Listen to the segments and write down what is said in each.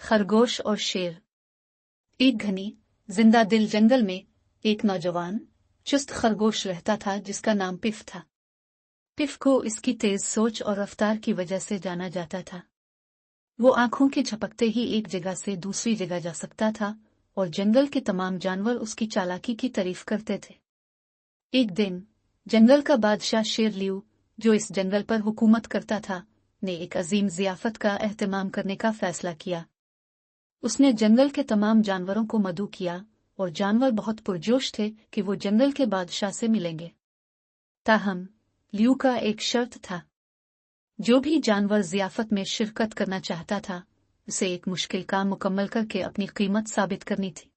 खरगोश और शेर। एक घनी जिंदा दिल जंगल में एक नौजवान चुस्त खरगोश रहता था जिसका नाम पिफ था। पिफ को इसकी तेज सोच और रफ्तार की वजह से जाना जाता था। वो आंखों के झपकते ही एक जगह से दूसरी जगह जा सकता था और जंगल के तमाम जानवर उसकी चालाकी की तारीफ करते थे। एक दिन जंगल का बादशाह शेर लियू, जो इस जंगल पर हुकूमत करता था, ने एक अजीम ज़ियाफत का एहतमाम करने का फैसला किया। उसने जंगल के तमाम जानवरों को मदऊ किया और जानवर बहुत पुरजोश थे कि वो जंगल के बादशाह से मिलेंगे। ताहम लियू का एक शर्त था। जो भी जानवर ज़ियाफत में शिरकत करना चाहता था, उसे एक मुश्किल काम मुकम्मल करके अपनी कीमत साबित करनी थी।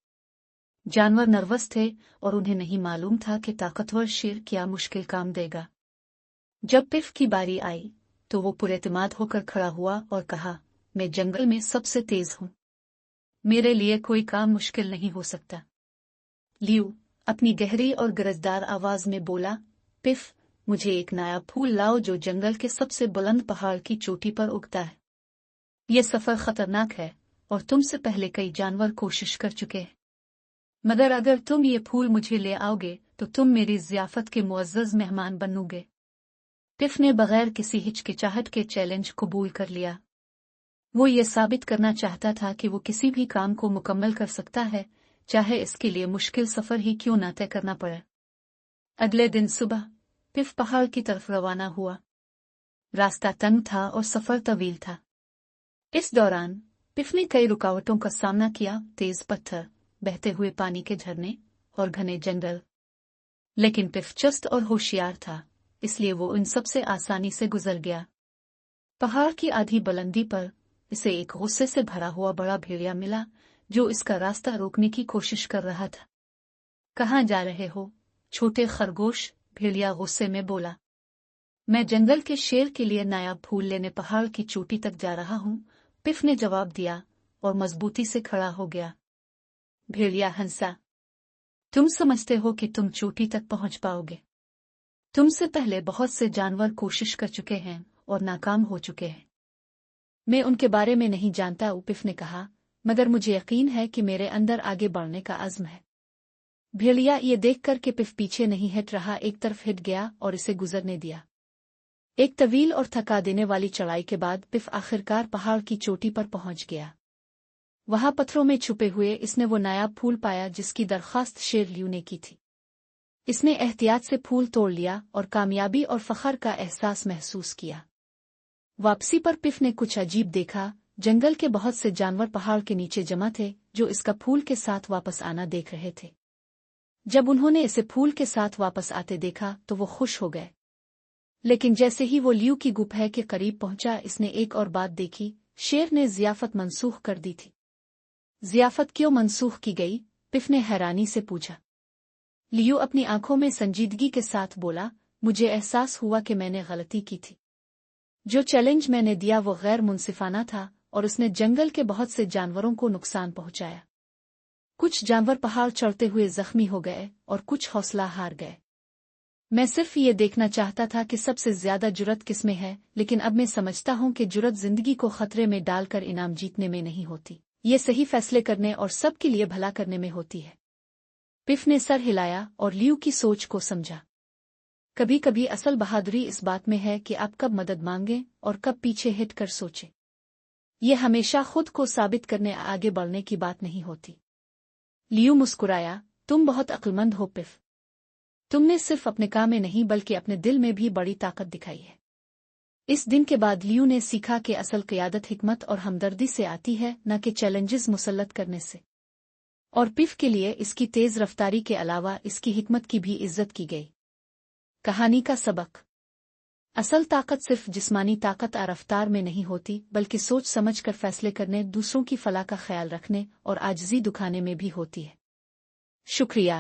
जानवर नर्वस थे और उन्हें नहीं मालूम था कि ताकतवर शेर क्या मुश्किल काम देगा। जब पिफ की बारी आई तो वो पुरएतमाद होकर खड़ा हुआ और कहा, मैं जंगल में सबसे तेज हूँ, मेरे लिए कोई काम मुश्किल नहीं हो सकता। लियू अपनी गहरी और गरजदार आवाज में बोला, पिफ, मुझे एक नया फूल लाओ जो जंगल के सबसे बुलंद पहाड़ की चोटी पर उगता है। यह सफर खतरनाक है और तुमसे पहले कई जानवर कोशिश कर चुके हैं, मगर अगर तुम ये फूल मुझे ले आओगे तो तुम मेरी ज़ियाफत के मुअज़्ज़ज़ मेहमान बनोगे। पिफ ने बगैर किसी हिचकिचाहट के चैलेंज कबूल कर लिया। वो ये साबित करना चाहता था कि वो किसी भी काम को मुकम्मल कर सकता है, चाहे इसके लिए मुश्किल सफर ही क्यों ना तय करना पड़े। अगले दिन सुबह पिफ पहाड़ की तरफ रवाना हुआ। रास्ता तंग था और सफर तवील था। इस दौरान पिफ ने कई रुकावटों का सामना किया, तेज पत्थर, बहते हुए पानी के झरने और घने जंगल। लेकिन पिफ चुस्त और होशियार था, इसलिए वो इन सबसे आसानी से गुजर गया। पहाड़ की आधी बुलंदी पर इसे एक गुस्से से भरा हुआ बड़ा भेड़िया मिला, जो इसका रास्ता रोकने की कोशिश कर रहा था। कहाँ जा रहे हो, छोटे खरगोश? भेड़िया गुस्से में बोला। मैं जंगल के शेर के लिए नया फूल लेने पहाड़ की चोटी तक जा रहा हूँ, पिफ ने जवाब दिया और मजबूती से खड़ा हो गया। भेड़िया हंसा। तुम समझते हो कि तुम चोटी तक पहुंच पाओगे? तुमसे पहले बहुत से जानवर कोशिश कर चुके हैं और नाकाम हो चुके हैं। मैं उनके बारे में नहीं जानता, पिफ ने कहा, मगर मुझे यकीन है कि मेरे अंदर आगे बढ़ने का अज़्म है। भेड़िया ये देखकर कि पिफ पीछे नहीं हट रहा, एक तरफ हट गया और इसे गुजरने दिया। एक तवील और थका देने वाली चढ़ाई के बाद पिफ आखिरकार पहाड़ की चोटी पर पहुंच गया। वहां पत्थरों में छुपे हुए इसने वो नायाब फूल पाया जिसकी दरख्वास्त शेर लियू ने की थी। इसने एहतियात से फूल तोड़ लिया और कामयाबी और फखर का एहसास महसूस किया। वापसी पर पिफ ने कुछ अजीब देखा। जंगल के बहुत से जानवर पहाड़ के नीचे जमा थे, जो इसका फूल के साथ वापस आना देख रहे थे। जब उन्होंने इसे फूल के साथ वापस आते देखा तो वो खुश हो गए। लेकिन जैसे ही वो लियू की गुफा के करीब पहुंचा, इसने एक और बात देखी, शेर ने ज़ियाफत मनसूख कर दी थी। ज़ियाफत क्यों मनसूख की गई? पिफ ने हैरानी से पूछा। लियू अपनी आंखों में संजीदगी के साथ बोला, मुझे एहसास हुआ कि मैंने गलती की थी। जो चैलेंज मैंने दिया वो गैर मुनसिफाना था और उसने जंगल के बहुत से जानवरों को नुकसान पहुंचाया। कुछ जानवर पहाड़ चढ़ते हुए जख्मी हो गए और कुछ हौसला हार गए। मैं सिर्फ ये देखना चाहता था कि सबसे ज्यादा जुर्रत किसमें है, लेकिन अब मैं समझता हूं कि जुर्रत जिंदगी को खतरे में डालकर इनाम जीतने में नहीं होती, ये सही फैसले करने और सबके लिए भला करने में होती है। पिफ ने सर हिलाया और लियू की सोच को समझा। कभी कभी असल बहादुरी इस बात में है कि आप कब मदद मांगें और कब पीछे हट कर सोचें। ये हमेशा खुद को साबित करने आगे बढ़ने की बात नहीं होती। लियू मुस्कुराया, तुम बहुत अक्लमंद हो पिफ। तुमने सिर्फ अपने काम में नहीं बल्कि अपने दिल में भी बड़ी ताकत दिखाई है। इस दिन के बाद लियू ने सीखा कि असल क़ियादत हिकमत और हमदर्दी से आती है, न कि चैलेंजेस मुसल्लत करने से। और पिफ के लिए इसकी तेज रफ्तारी के अलावा इसकी हिकमत की भी इज्जत की गई। कहानी का सबक। असल ताकत सिर्फ जिस्मानी ताकत और रफ्तार में नहीं होती, बल्कि सोच समझ कर फैसले करने, दूसरों की फलाह का ख्याल रखने और आजिज़ी दिखाने में भी होती है। शुक्रिया।